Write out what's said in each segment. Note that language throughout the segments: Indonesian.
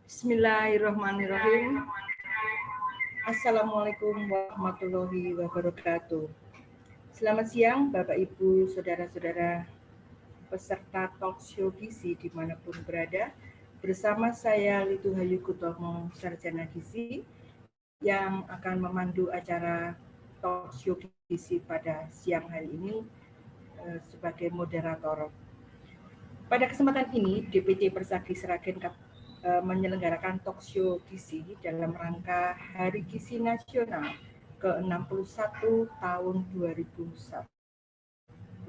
Bismillahirrahmanirrahim. Assalamualaikum warahmatullahi wabarakatuh. Selamat siang Bapak Ibu, Saudara-saudara peserta talkshow gizi dimanapun berada. Bersama saya Lituhayu Kutomo, Sarjana Gizi, yang akan memandu acara talkshow gizi pada siang hari ini sebagai moderator. Pada kesempatan ini, DPT Persagi Sragen menyelenggarakan talkshow gizi dalam rangka Hari Gizi Nasional ke-61 tahun 2021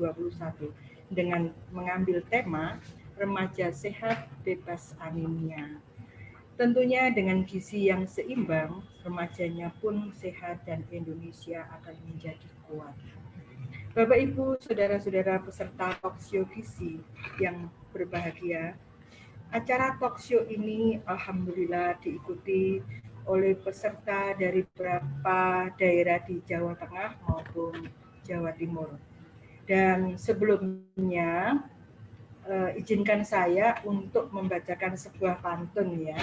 dengan mengambil tema Remaja Sehat Bebas Anemia. Tentunya dengan gizi yang seimbang, remajanya pun sehat dan Indonesia akan menjadi kuat. Bapak Ibu, saudara-saudara peserta talkshow gizi yang berbahagia, acara talkshow ini alhamdulillah diikuti oleh peserta dari beberapa daerah di Jawa Tengah maupun Jawa Timur. Dan sebelumnya izinkan saya untuk membacakan sebuah pantun ya.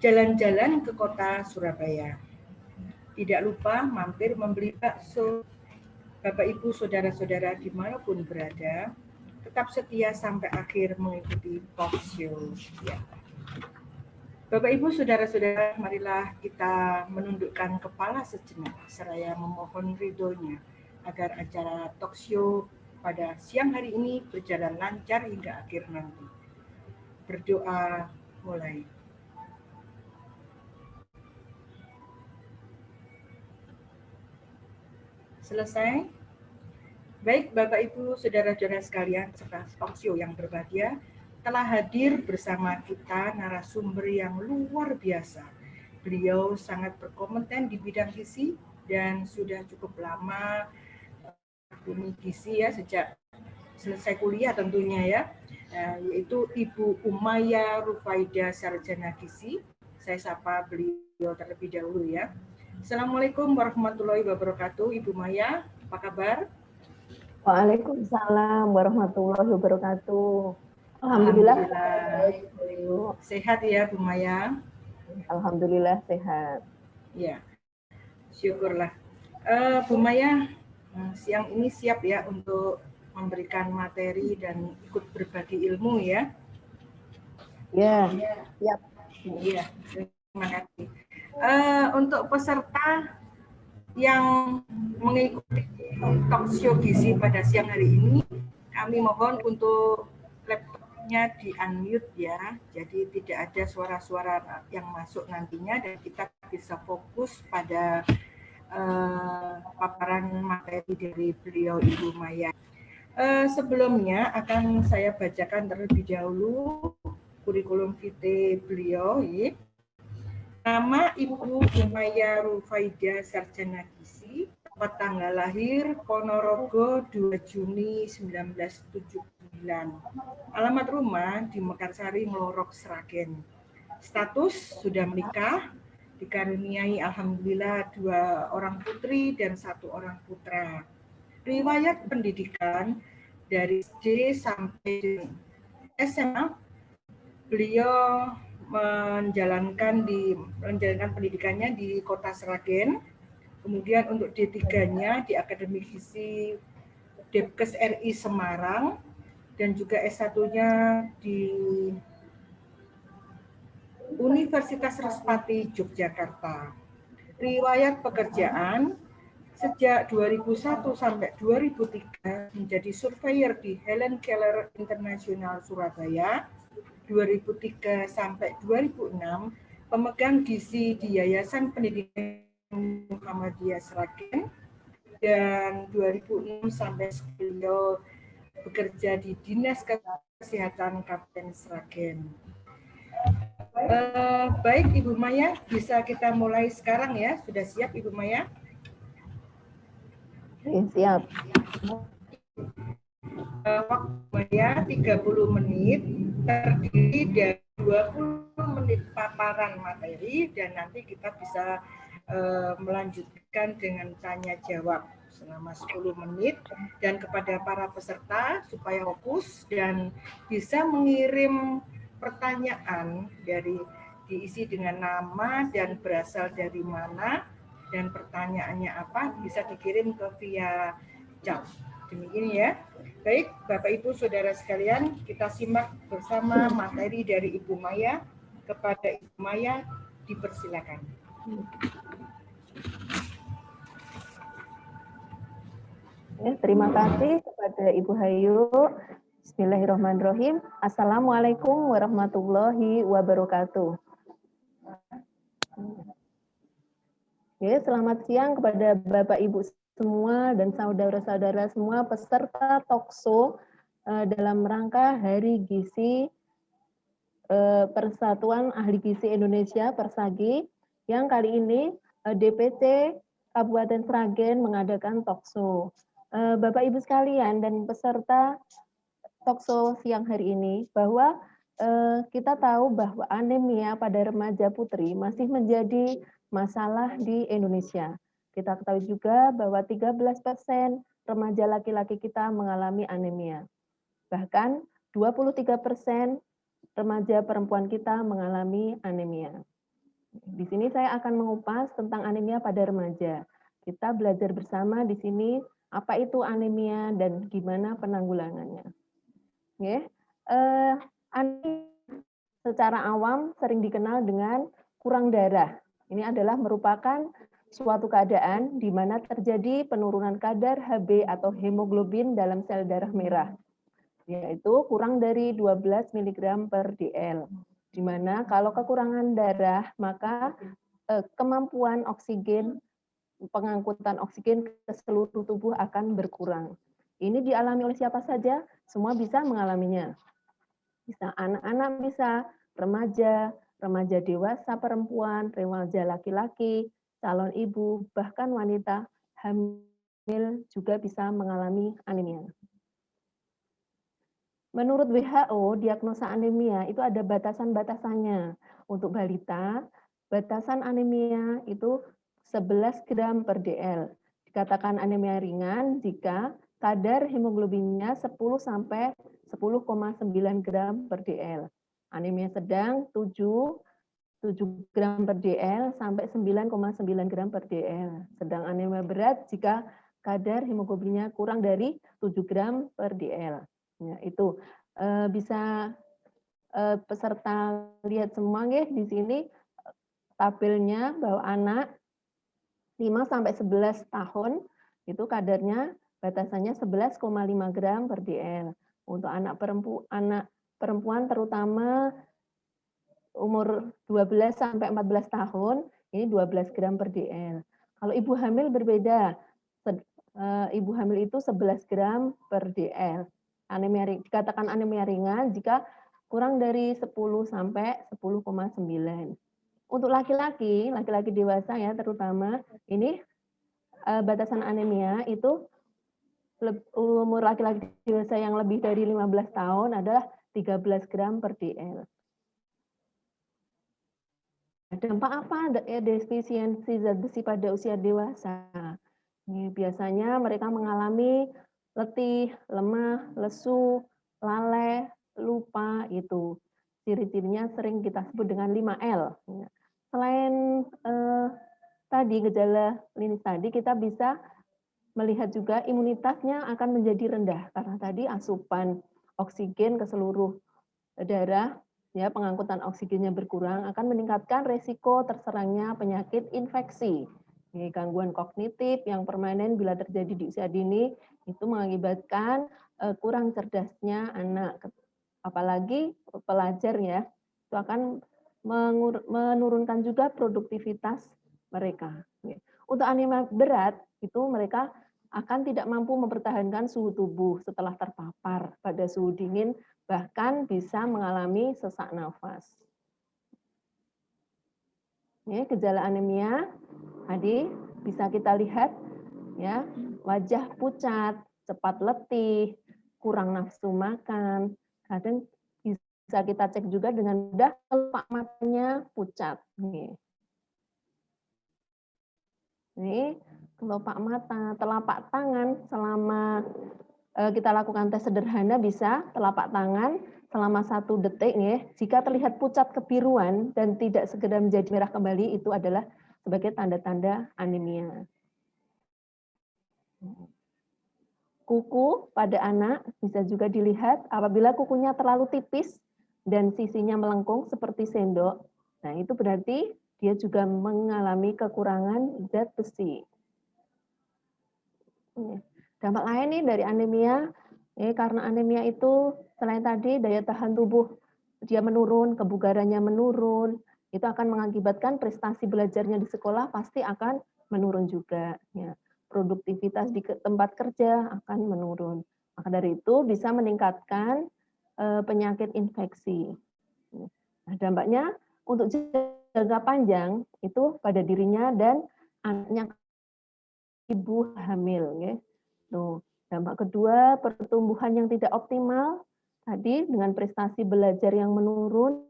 Jalan-jalan ke kota Surabaya. Tidak lupa mampir membeli bakso. Bapak Ibu saudara-saudara dimanapun berada, tetap setia sampai akhir mengikuti talkshow ya. Bapak Ibu saudara-saudara, marilah kita menundukkan kepala sejenak seraya memohon ridhonya agar acara talkshow pada siang hari ini berjalan lancar hingga akhir nanti. Berdoa mulai. Selesai? Baik Bapak Ibu saudara-saudara sekalian serta talkshow yang berbahagia, telah hadir bersama kita narasumber yang luar biasa. Beliau sangat berkompeten di bidang gizi dan sudah cukup lama tekuni gizi ya, sejak selesai kuliah tentunya ya, yaitu Ibu Umayyah Rufaida, Sarjana Gizi. Saya sapa beliau terlebih dahulu ya. Assalamualaikum warahmatullahi wabarakatuh, Ibu Umayyah, apa kabar? Waalaikumsalam warahmatullahi wabarakatuh. Alhamdulillah. Sehat ya Bu Umayyah? Alhamdulillah sehat. Ya, syukurlah. Bu Umayyah, siang ini siap ya untuk memberikan materi dan ikut berbagi ilmu ya? Ya, siap. Iya, terima kasih. Untuk peserta yang mengikuti talkshow gizi pada siang hari ini, kami mohon untuk laptopnya di-unmute ya, jadi tidak ada suara-suara yang masuk nantinya dan kita bisa fokus pada paparan materi dari beliau Ibu Umayyah. Sebelumnya akan saya bacakan terlebih dahulu kurikulum vitae beliau. Ya. Nama Ibu Umayyah Rufaida, Sarjana Gizi, tempat tanggal lahir Ponorogo 2 Juni 1979. Alamat rumah di Mekarsari, Nglorok, Sragen. Status sudah menikah, dikaruniai alhamdulillah 2 orang putri dan 1 orang putra. Riwayat pendidikan dari SD sampai SMA, beliau menjalankan pendidikannya di Kota Sragen. Kemudian untuk D3-nya di Akademi Gizi Depkes RI Semarang dan juga S1-nya di Universitas Respati Yogyakarta. Riwayat pekerjaan sejak 2001 sampai 2003 menjadi surveyor di Helen Keller International Surabaya. 2003 sampai 2006 pemegang gizi di Yayasan Pendidikan Muhammadiyah Sragen, dan 2006 sampai beliau bekerja di Dinas Kesehatan Kabupaten Sragen. Baik Ibu Umayyah, bisa kita mulai sekarang ya? Sudah siap Ibu Umayyah? Siap. Waktunya 30 menit, terdiri dari 20 menit paparan materi dan nanti kita bisa melanjutkan dengan tanya jawab selama 10 menit, dan kepada para peserta supaya fokus dan bisa mengirim pertanyaan diisi dengan nama dan berasal dari mana dan pertanyaannya apa, bisa dikirim ke via chat. Demikian ya. Baik, Bapak Ibu Saudara sekalian, kita simak bersama materi dari Ibu Maya. Kepada Ibu Maya dipersilakan. Ya, terima kasih kepada Ibu Hayu. Bismillahirrahmanirrahim. Assalamualaikum warahmatullahi wabarakatuh. Ya, selamat siang kepada Bapak Ibu semua dan saudara-saudara semua peserta talkshow dalam rangka Hari Gizi Persatuan Ahli Gizi Indonesia Persagi, yang kali ini DPC Kabupaten Sragen mengadakan talkshow. Bapak Ibu sekalian dan peserta talkshow siang hari ini, bahwa kita tahu bahwa anemia pada remaja putri masih menjadi masalah di Indonesia. Kita ketahui juga bahwa 13% remaja laki-laki kita mengalami anemia. Bahkan 23% remaja perempuan kita mengalami anemia. Di sini saya akan mengupas tentang anemia pada remaja. Kita belajar bersama di sini apa itu anemia dan gimana penanggulangannya. Ya, anemia secara awam sering dikenal dengan kurang darah. Ini adalah merupakan suatu keadaan di mana terjadi penurunan kadar Hb atau hemoglobin dalam sel darah merah, yaitu kurang dari 12 mg per dl. Di mana kalau kekurangan darah, maka kemampuan oksigen, pengangkutan oksigen ke seluruh tubuh akan berkurang. Ini dialami oleh siapa saja? Semua bisa mengalaminya. Bisa anak-anak, bisa remaja, remaja dewasa perempuan, remaja laki-laki, calon ibu, bahkan wanita hamil juga bisa mengalami anemia. Menurut WHO, diagnosa anemia itu ada batasan-batasannya. Untuk balita, batasan anemia itu 11 gram per dl. Dikatakan anemia ringan jika kadar hemoglobinnya 10 sampai 10,9 gram per dl. Anemia sedang 7 gram per dl sampai 9,9 gram per dl. Sedang anemia berat jika kadar hemoglobinnya kurang dari 7 gram per dl. Ya, itu bisa peserta lihat semua ya di sini tabelnya, bahwa anak 5 sampai 11 tahun itu kadarnya batasannya 11,5 gram per dl. Untuk anak perempuan terutama umur 12 sampai 14 tahun ini 12 gram per dl. Kalau ibu hamil berbeda. Ibu hamil itu 11 gram per dl. Anemia dikatakan anemia ringan jika kurang dari 10 sampai 10,9. Untuk laki-laki dewasa ya terutama, ini batasan anemia itu umur laki-laki dewasa yang lebih dari 15 tahun adalah 13 gram per dl. Dampak apa defisiensi zat besi pada usia dewasa? Ini biasanya mereka mengalami letih, lemah, lesu, lalai, lupa, itu ciri-cirinya sering kita sebut dengan 5L. Selain tadi gejala klinis tadi, kita bisa melihat juga imunitasnya akan menjadi rendah karena tadi asupan oksigen ke seluruh darah, ya, pengangkutan oksigennya berkurang, akan meningkatkan resiko terserangnya penyakit infeksi. Gangguan kognitif yang permanen bila terjadi di usia dini itu mengakibatkan kurang cerdasnya anak, apalagi pelajar ya, itu akan menurunkan juga produktivitas mereka. Untuk anemia berat itu mereka akan tidak mampu mempertahankan suhu tubuh setelah terpapar pada suhu dingin, bahkan bisa mengalami sesak nafas. Gejala anemia tadi bisa kita lihat ya, wajah pucat, cepat letih, kurang nafsu makan, kadang bisa kita cek juga dengan mudah kelopak matanya pucat. Ini kelopak mata, telapak tangan selama kita lakukan tes sederhana bisa telapak tangan selama 1 detik ya. Jika terlihat pucat kebiruan dan tidak segera menjadi merah kembali, itu adalah sebagai tanda-tanda anemia. Kuku pada anak bisa juga dilihat apabila kukunya terlalu tipis dan sisinya melengkung seperti sendok. Nah, itu berarti dia juga mengalami kekurangan zat besi. Dampak lain nih dari anemia, karena anemia itu selain tadi daya tahan tubuh dia menurun, kebugarannya menurun, itu akan mengakibatkan prestasi belajarnya di sekolah pasti akan menurun juga. Ya. Produktivitas di tempat kerja akan menurun. Maka dari itu bisa meningkatkan penyakit infeksi. Nah, dampaknya untuk jangka panjang itu pada dirinya dan anaknya ibu hamil. Ya. Tuh, dampak kedua, pertumbuhan yang tidak optimal tadi dengan prestasi belajar yang menurun,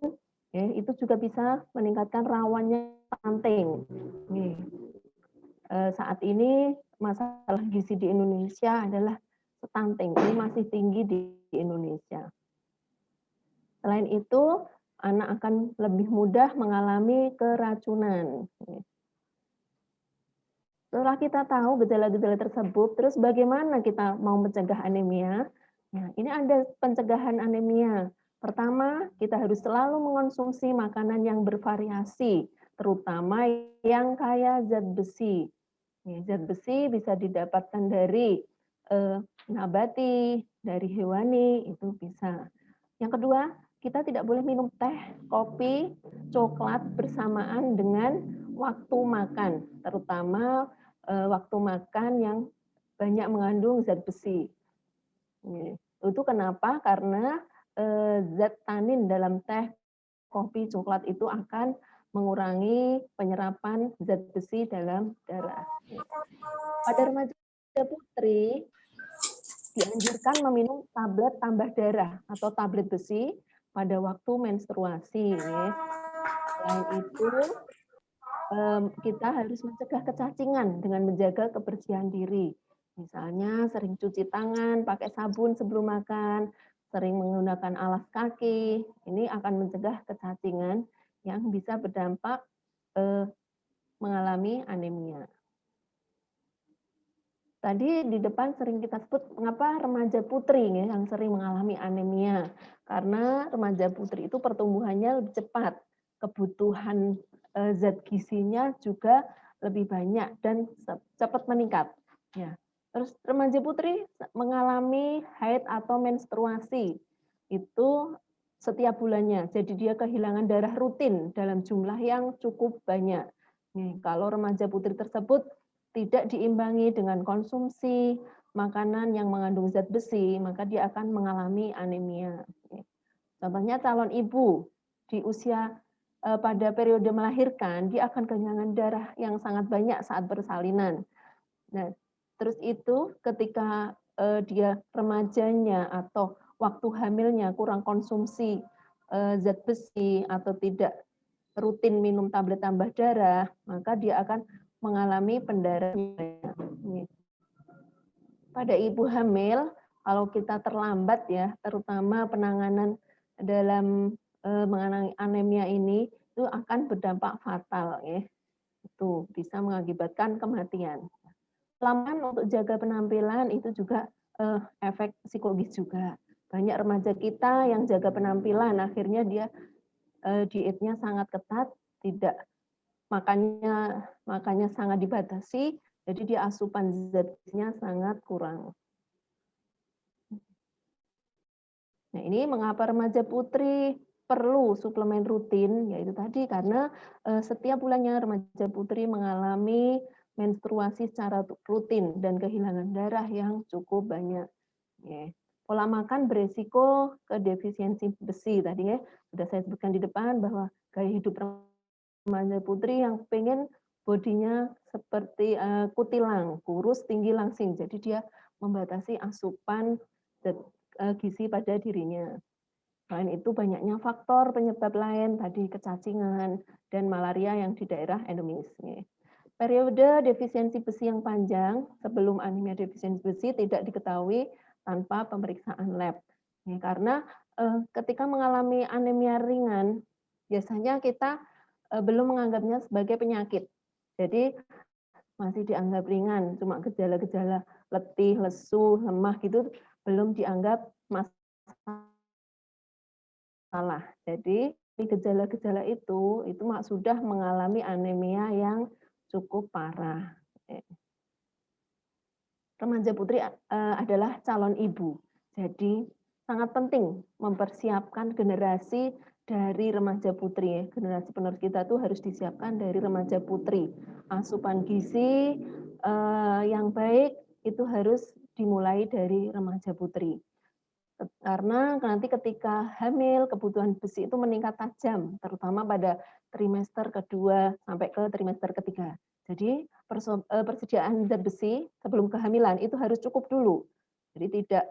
ya, itu juga bisa meningkatkan rawannya stunting. Saat ini masalah gizi di Indonesia adalah stunting, ini masih tinggi di Indonesia. Selain itu, anak akan lebih mudah mengalami keracunan. Setelah kita tahu gejala-gejala tersebut, terus bagaimana kita mau mencegah anemia? Nah, ini ada pencegahan anemia. Pertama, kita harus selalu mengonsumsi makanan yang bervariasi, terutama yang kaya zat besi. Zat besi bisa didapatkan dari nabati, dari hewani, itu bisa. Yang kedua, kita tidak boleh minum teh, kopi, coklat bersamaan dengan waktu makan, terutama waktu makan yang banyak mengandung zat besi. Itu kenapa? Karena zat tanin dalam teh, kopi, coklat itu akan mengurangi penyerapan zat besi dalam darah. Pada remaja putri dianjurkan meminum tablet tambah darah atau tablet besi pada waktu menstruasi. Selain itu, kita harus mencegah kecacingan dengan menjaga kebersihan diri. Misalnya sering cuci tangan, pakai sabun sebelum makan, sering menggunakan alas kaki. Ini akan mencegah kecacingan yang bisa berdampak mengalami anemia. Tadi di depan sering kita sebut mengapa remaja putri ya, yang sering mengalami anemia. Karena remaja putri itu pertumbuhannya lebih cepat, kebutuhan zat gizinya juga lebih banyak dan cepat meningkat. Ya. Terus remaja putri mengalami haid atau menstruasi itu setiap bulannya. Jadi dia kehilangan darah rutin dalam jumlah yang cukup banyak. Nih, kalau remaja putri tersebut tidak diimbangi dengan konsumsi makanan yang mengandung zat besi, maka dia akan mengalami anemia. Contohnya calon ibu di usia pada periode melahirkan, dia akan kehilangan darah yang sangat banyak saat persalinan. Nah, terus itu ketika dia remajanya atau waktu hamilnya kurang konsumsi zat besi atau tidak rutin minum tablet tambah darah, maka dia akan mengalami pendarahan. Pada ibu hamil, kalau kita terlambat ya, terutama penanganan dalam mengenai anemia ini, itu akan berdampak fatal ya. Itu bisa mengakibatkan kematian. Kelamaan untuk jaga penampilan itu juga efek psikologis juga. Banyak remaja kita yang jaga penampilan, akhirnya dia dietnya sangat ketat, tidak makannya sangat dibatasi, jadi dia asupan zatnya sangat kurang. Nah, ini mengapa remaja putri perlu suplemen rutin, yaitu tadi karena setiap bulannya remaja putri mengalami menstruasi secara rutin dan kehilangan darah yang cukup banyak. Pola makan beresiko ke defisiensi besi tadi ya, sudah saya sebutkan di depan bahwa gaya hidup remaja putri yang pengen bodinya seperti kutilang, kurus, tinggi, langsing. Jadi dia membatasi asupan gizi pada dirinya. Selain itu banyaknya faktor penyebab lain tadi kecacingan dan malaria yang di daerah endemis. Periode defisiensi besi yang panjang sebelum anemia defisiensi besi tidak diketahui tanpa pemeriksaan lab. Ya, karena ketika mengalami anemia ringan, biasanya kita belum menganggapnya sebagai penyakit. Jadi masih dianggap ringan, cuma gejala-gejala letih, lesu, lemah gitu belum dianggap masalah. Jadi gejala-gejala itu sudah mengalami anemia yang cukup parah. Remaja putri adalah calon ibu. Jadi sangat penting mempersiapkan generasi dari remaja putri. Generasi penerus kita tuh harus disiapkan dari remaja putri. Asupan gizi yang baik itu harus dimulai dari remaja putri. Karena nanti ketika hamil, kebutuhan besi itu meningkat tajam, terutama pada trimester kedua sampai ke trimester ketiga. Jadi persediaan zat besi sebelum kehamilan itu harus cukup dulu. Jadi tidak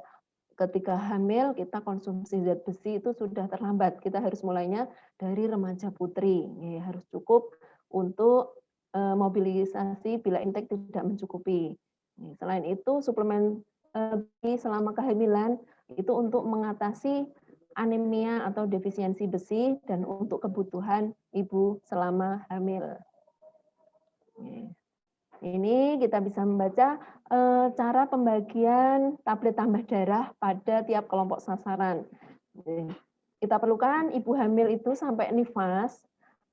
ketika hamil kita konsumsi zat besi itu sudah terlambat. Kita harus mulainya dari remaja putri. Ya, harus cukup untuk mobilisasi bila intake tidak mencukupi. Selain itu suplemen selama kehamilan itu untuk mengatasi anemia atau defisiensi besi dan untuk kebutuhan ibu selama hamil. Ini kita bisa membaca cara pembagian tablet tambah darah pada tiap kelompok sasaran. Kita perlukan ibu hamil itu sampai nifas,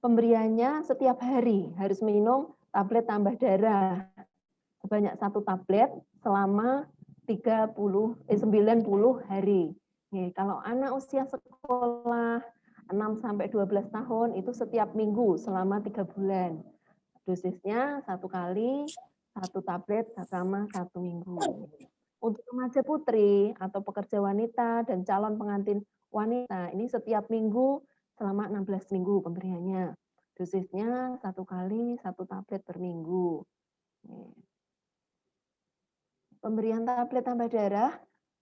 pemberiannya setiap hari harus minum tablet tambah darah sebanyak 1 tablet selama 90 hari. Kalau anak usia sekolah 6 sampai 12 tahun itu setiap minggu selama 3 bulan. Dosisnya 1 kali 1 tablet selama 1 minggu. Untuk remaja putri atau pekerja wanita dan calon pengantin wanita ini setiap minggu selama 16 minggu pemberiannya. Dosisnya 1 kali 1 tablet per minggu. Pemberian tablet tambah darah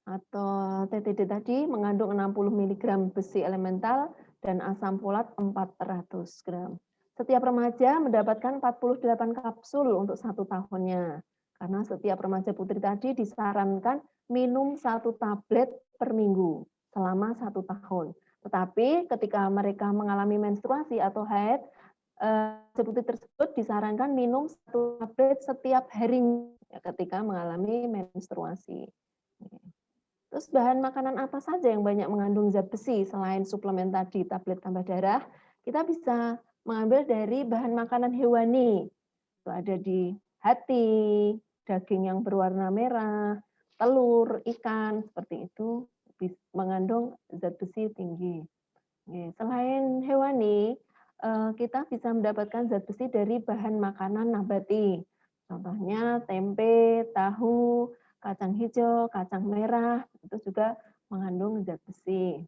atau TTD tadi mengandung 60 mg besi elemental dan asam folat 400 gram. Setiap remaja mendapatkan 48 kapsul untuk 1 tahunnya. Karena setiap remaja putri tadi disarankan minum 1 tablet per minggu selama 1 tahun. Tetapi ketika mereka mengalami menstruasi atau haid, putri tersebut disarankan minum 1 tablet setiap harinya ketika mengalami menstruasi. Terus bahan makanan apa saja yang banyak mengandung zat besi selain suplemen tadi, tablet tambah darah? Kita bisa mengambil dari bahan makanan hewani. Itu ada di hati, daging yang berwarna merah, telur, ikan, seperti itu mengandung zat besi tinggi. Selain hewani, kita bisa mendapatkan zat besi dari bahan makanan nabati. Contohnya tempe, tahu, kacang hijau, kacang merah, itu juga mengandung zat besi.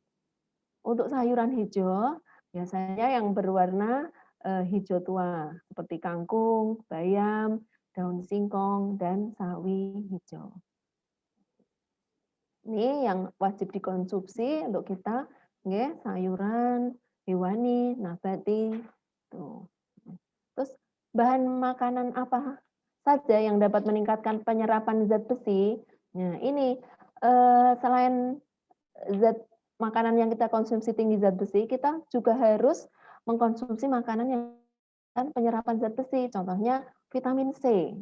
Untuk sayuran hijau, biasanya yang berwarna hijau tua, seperti kangkung, bayam, daun singkong, dan sawi hijau. Ini yang wajib dikonsumsi untuk kita, sayuran, hewani, nabati. Tuh. Terus bahan makanan apa saja yang dapat meningkatkan penyerapan zat besi? Nah, ini selain zat makanan yang kita konsumsi tinggi zat besi, kita juga harus mengkonsumsi makanan yang penyerapan zat besi. Contohnya vitamin C.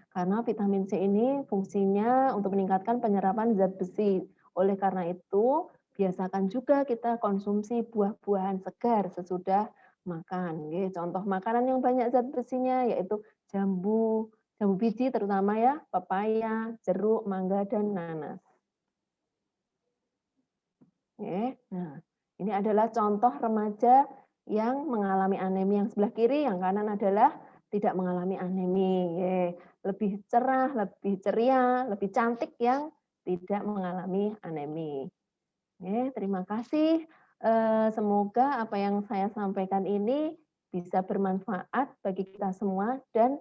Karena vitamin C ini fungsinya untuk meningkatkan penyerapan zat besi. Oleh karena itu, biasakan juga kita konsumsi buah-buahan segar sesudah makan. Contoh makanan yang banyak zat besinya yaitu jambu biji terutama ya, pepaya, jeruk, mangga, dan nanas. Nah, ini adalah contoh remaja yang mengalami anemia. Yang sebelah kiri, yang kanan adalah tidak mengalami anemia. Lebih cerah, lebih ceria, lebih cantik yang tidak mengalami anemia. Terima kasih. Semoga apa yang saya sampaikan ini bisa bermanfaat bagi kita semua dan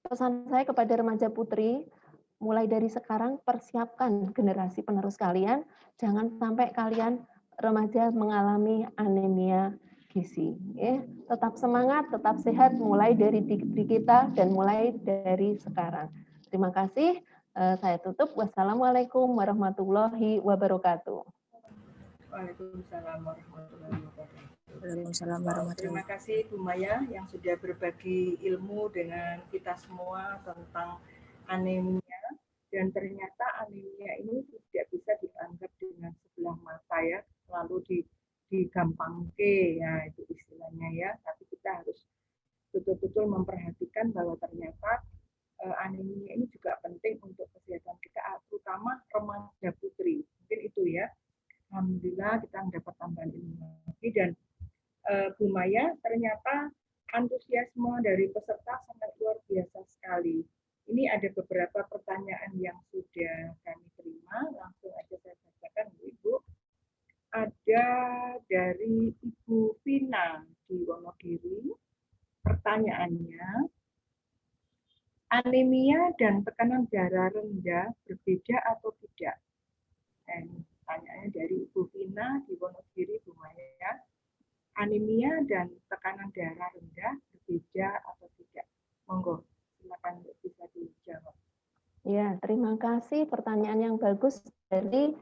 pesan saya kepada remaja putri, mulai dari sekarang persiapkan generasi penerus kalian, jangan sampai kalian remaja mengalami anemia gizi. Tetap semangat, tetap sehat, mulai dari diri kita dan mulai dari sekarang. Terima kasih. Saya tutup. Wassalamualaikum warahmatullahi wabarakatuh. Waalaikumsalam warahmatullahi wabarakatuh. Waalaikumsalam Terima warahmatullahi kasih Bu Maya yang sudah berbagi ilmu dengan kita semua tentang anemia, dan ternyata anemia ini tidak bisa dianggap dengan sebelah mata ya, lalu digampangke ya itu istilahnya ya, tapi kita harus betul-betul memperhatikan bahwa ternyata anemia ini juga penting untuk kesehatan kita, terutama remaja putri. Mungkin itu ya. Alhamdulillah kita mendapat tambahan ilmu lagi, dan Bu Maya, ternyata antusiasme dari peserta sangat luar biasa sekali. Ini ada beberapa pertanyaan yang sudah kami terima, langsung aja saya bacakan Ibu. Ada dari Ibu Vina di Wonogiri, pertanyaannya, anemia dan tekanan darah rendah berbeda atau tidak? Dan pertanyaannya dari Ibu Vina di Wonogiri, Bu Maya. Anemia dan tekanan darah rendah berbeda atau tidak? Monggo, silakan bisa dijawab. Ya, terima kasih pertanyaan yang bagus dari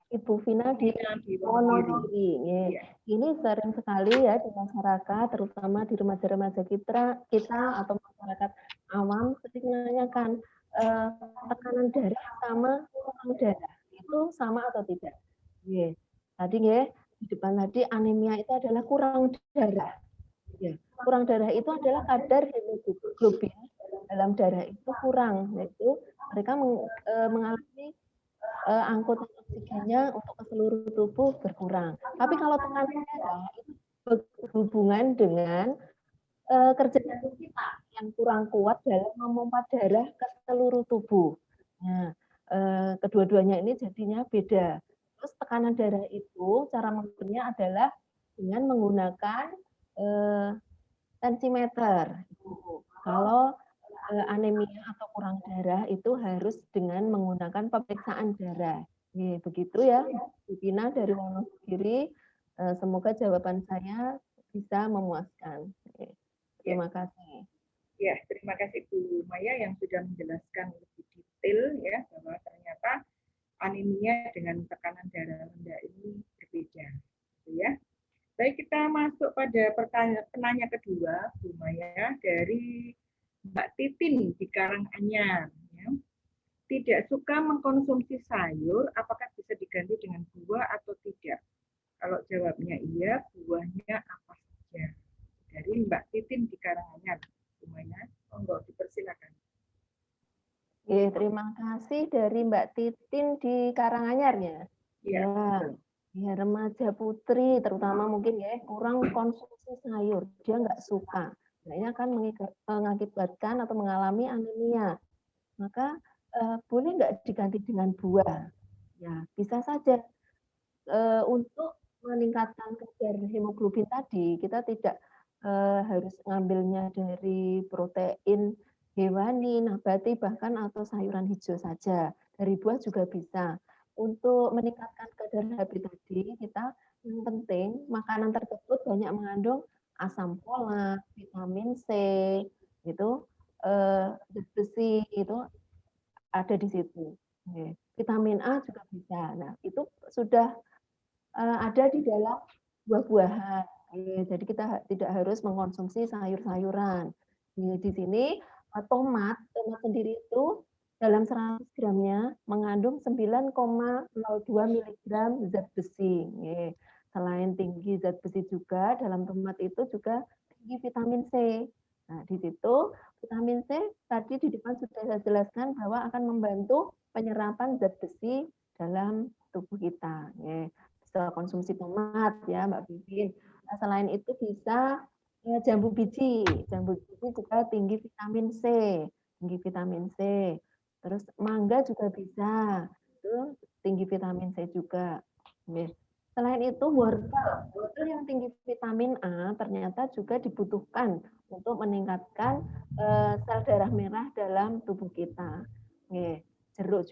Ibu Vina di Wonogiri. Ya. Ini sering sekali ya di masyarakat, terutama di remaja-remaja kita atau masyarakat awam, sering menanyakan tekanan darah sama tekanan darah itu sama atau tidak? Ya. Tadi ya di depan tadi anemia itu adalah kurang darah. Ya. Kurang darah itu adalah kadar hemoglobin dalam darah itu kurang, yaitu mereka mengalami angkutan oksigennya untuk ke seluruh tubuh berkurang. Tapi kalau tekanan darah itu berhubungan dengan kerja jantung kita yang kurang kuat dalam memompa darah ke seluruh tubuh. Nah, kedua-duanya ini jadinya beda. Terus tekanan darah itu cara mengukurnya adalah dengan menggunakan tensimeter. Kalau anemia atau kurang darah itu harus dengan menggunakan pemeriksaan darah. Begitu ya, Bu Vina dari Wonogiri. Semoga jawaban saya bisa memuaskan. Terima kasih. Ya, terima kasih Bu Maya yang sudah menjelaskan lebih detail ya bahwa ternyata anemia dengan tekanan darah rendah ini berbeda, gitu ya. Baik, kita masuk pada penanya kedua, Bu Maya, dari Mbak Titin di Karanganyar. Ya. Tidak suka mengkonsumsi sayur, apakah bisa diganti dengan buah atau tidak? Kalau jawabnya iya, buahnya apa saja? Dari Mbak Titin di Karanganyar. Bu Maya, monggo dipersilakan. Terima kasih dari Mbak Titin di Karanganyar ya. Ya, remaja putri terutama mungkin ya kurang konsumsi sayur, dia nggak suka. Nah, ini akan mengakibatkan atau mengalami anemia. Maka boleh nggak diganti dengan buah? Ya, bisa saja. Untuk meningkatkan kadar hemoglobin tadi, kita tidak harus ngambilnya dari protein hewani, nabati, bahkan atau sayuran hijau saja. Dari buah juga bisa. Untuk meningkatkan kadar HB tadi, kita yang penting makanan tersebut banyak mengandung asam folat, vitamin C, itu besi itu ada di situ. Vitamin A juga bisa. Nah, itu sudah ada di dalam buah-buahan. Jadi kita tidak harus mengkonsumsi sayur-sayuran. Di sini tomat sendiri itu dalam 100 gramnya mengandung 9,02 mg zat besi. Selain tinggi zat besi juga dalam tomat itu juga tinggi vitamin C. Nah, di situ vitamin C tadi di depan sudah saya jelaskan bahwa akan membantu penyerapan zat besi dalam tubuh kita. Bisa konsumsi tomat ya Mbak Bibin. Nah, selain itu bisa jambu biji. Jambu biji juga tinggi vitamin C, Terus mangga juga bisa, itu tinggi vitamin C juga. Selain itu wortel yang tinggi vitamin A ternyata juga dibutuhkan untuk meningkatkan sel darah merah dalam tubuh kita. Jeruk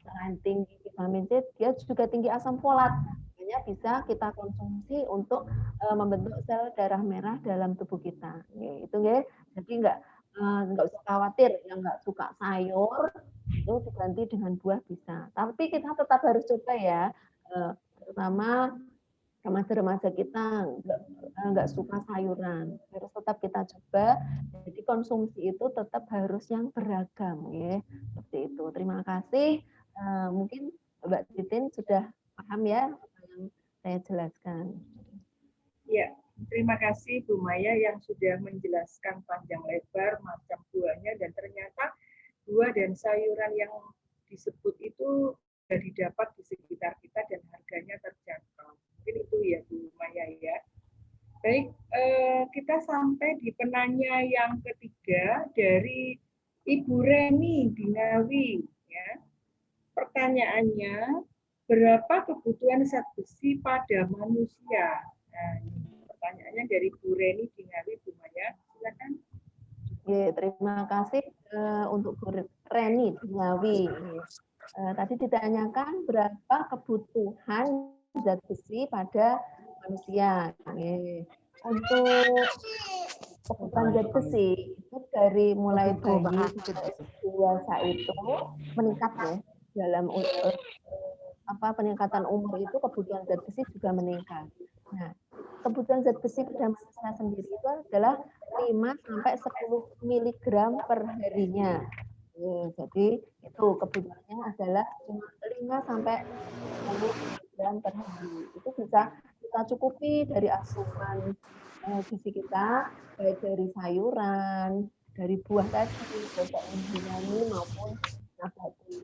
selain tinggi vitamin C, dia juga tinggi asam folat. hanya bisa kita konsumsi untuk membentuk sel darah merah dalam tubuh kita. Itu nggih. Jadi nggak usah khawatir yang nggak suka sayur itu diganti dengan buah bisa. Tapi kita tetap harus coba ya, terutama remaja-remaja kita nggak suka sayuran, harus tetap kita coba. Jadi konsumsi itu tetap harus yang beragam, ya. Seperti itu. Terima kasih. Mungkin Mbak Titin sudah paham ya apa yang saya jelaskan. Ya, terima kasih Bu Maya yang sudah menjelaskan panjang lebar macam buahnya, dan ternyata buah dan sayuran yang disebut itu sudah didapat di sekitar kita dan harganya terjangkau. Mungkin itu ya Bu Maya ya. Baik, kita sampai di penanya yang ketiga dari Ibu Reni di Ngawi. Ya. Pertanyaannya, berapa kebutuhan zat besi pada manusia? Nah, ini pertanyaannya dari Bu Reni di Ngawi, Bu Maya. Silakan. Terima kasih untuk Bu Reni di Ngawi. Tadi ditanyakan berapa kebutuhan zat besi pada manusia. Untuk kebutuhan zat besi itu dari mulai bayi sampai dewasa itu meningkat ya, dalam peningkatan umur itu kebutuhan zat besi juga meningkat. Nah, kebutuhan zat besi pada manusia sendiri itu adalah 5 sampai 10 mg per harinya. Jadi itu kebutuhannya adalah 5 sampai 10 mg per hari. Itu bisa kita cukupi dari asupan gizi kita, baik dari sayuran, dari buah tadi, protein hewani maupun nabati.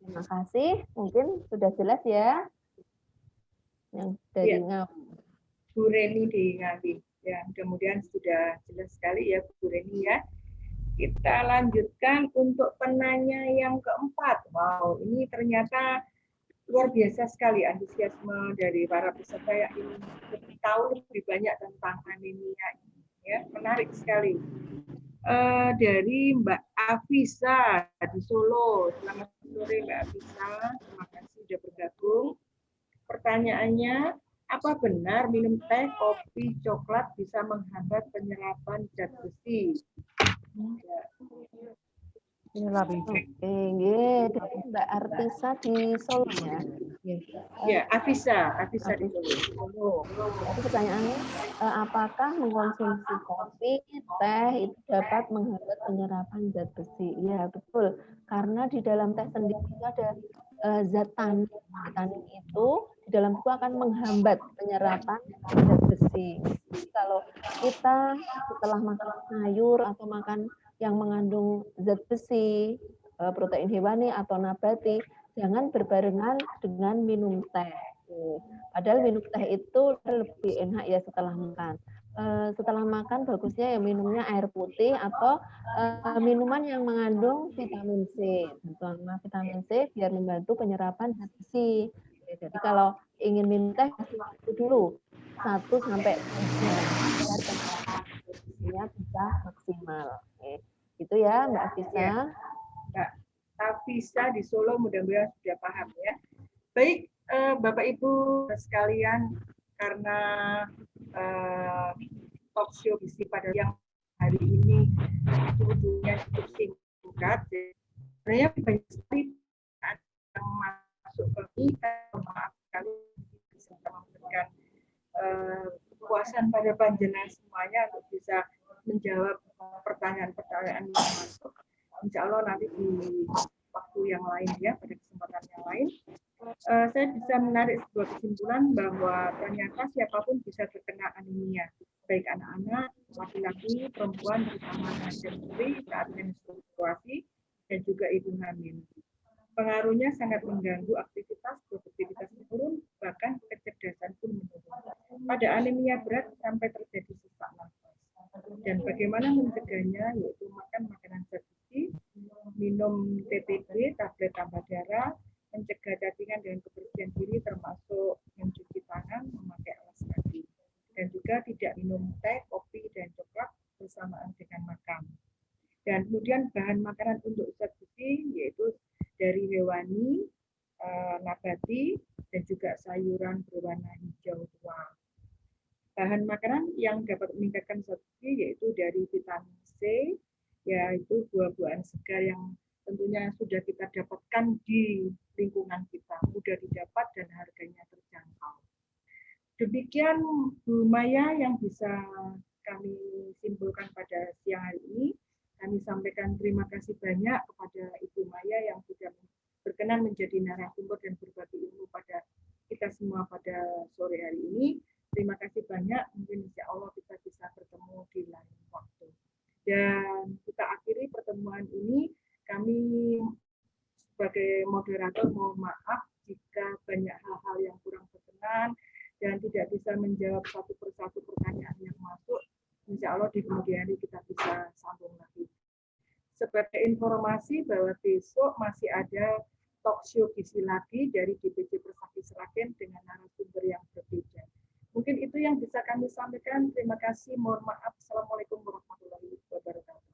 Terima kasih. Mungkin sudah jelas ya yang dari Ngawi. Bu Reni di Ngawi. Ya, mudah-mudahan sudah jelas sekali ya Bu Reni ya. Kita lanjutkan untuk penanya yang keempat. Wow, ini ternyata luar biasa sekali antusiasme dari para peserta yang ingin lebih tahu lebih banyak tentang anemia ini. Ya, menarik sekali. Dari Mbak Afisa di Solo. Selamat sore Mbak Afisa. Terima kasih sudah bergabung. Pertanyaannya, apa benar minum teh, kopi, coklat bisa menghambat penyerapan zat besi? Dari Mbak Artisa di Solo ya. Ya, Afisa di Solo. Jadi pertanyaannya, apakah mengkonsumsi kopi, teh itu dapat menghambat penyerapan zat besi? Ya, betul. Karena di dalam teh sendiri itu ada zat tanin. Tanin itu di dalam tubuh akan menghambat penyerapan zat besi. Jadi kalau kita setelah makan sayur atau makan yang mengandung zat besi, protein hewani atau nabati, jangan berbarengan dengan minum teh. Padahal minum teh itu lebih enak ya setelah makan. Setelah makan bagusnya ya minumnya air putih atau minuman yang mengandung vitamin C. Terutama vitamin C biar membantu penyerapan zat besi. Jadi kalau ingin minum teh kasih waktu dulu 1 sampai 2 jam biar penyerapan besinya bisa maksimal. Itu ya Mbak Afisa. Ya, Mbak Afisa di Solo mudah-mudahan sudah paham ya. Baik, Bapak Ibu sekalian, karena talk show gizi pada yang hari ini sebetulnya cukup singkat, sebenarnya banyak sekali yang masuk ke kita, maaf sekali bisa memberikan kepuasan pada panjenengan semuanya untuk bisa menjawab pertanyaan-pertanyaan yang masuk. Insya Allah nanti di waktu yang lain ya, pada kesempatan yang lain, saya bisa menarik sebuah kesimpulan bahwa ternyata siapapun bisa terkena anemia, baik anak-anak, laki-laki, perempuan, terutama remaja putri saat menstruasi, dan juga ibu hamil. Pengaruhnya sangat mengganggu aktivitas, produktivitas menurun, bahkan kecerdasan pun menurun. Pada anemia berat sampai terjadi sesak nafas. Dan bagaimana mencegahnya? Yaitu makan makanan zat besi, minum TTB, tablet tambah darah, mencegah cacing dengan kebersihan diri termasuk mencuci tangan, memakai alas kaki. Dan juga tidak minum teh, kopi, dan coklat bersamaan dengan makan. Dan kemudian bahan makanan untuk zat besi yaitu dari hewani, nabati dan juga sayuran berwarna hijau tua. Bahan makanan yang dapat meningkatkan zat gizi yaitu dari vitamin C, yaitu buah-buahan segar yang tentunya sudah kita dapatkan di lingkungan kita, mudah didapat dan harganya terjangkau. Demikian Bu Maya yang bisa kami simpulkan pada siang hari ini. Kami sampaikan terima kasih banyak kepada Ibu Maya yang sudah berkenan menjadi narasumber dan berbagi ilmu pada kita semua pada sore hari ini. Terima kasih banyak, mungkin insya Allah kita bisa bertemu di lain waktu. Dan kita akhiri pertemuan ini, kami sebagai moderator mohon maaf jika banyak hal-hal yang kurang berkenan dan tidak bisa menjawab satu persatu pertanyaan yang masuk. Insya Allah di kemudian hari kita bisa sambung lagi. Sebagai informasi bahwa besok masih ada talk show gizi lagi dari DPC Persagi Sragen dengan narasumber yang berbeda. Mungkin itu yang bisa kami sampaikan. Terima kasih. Mohon maaf. Assalamualaikum warahmatullahi wabarakatuh.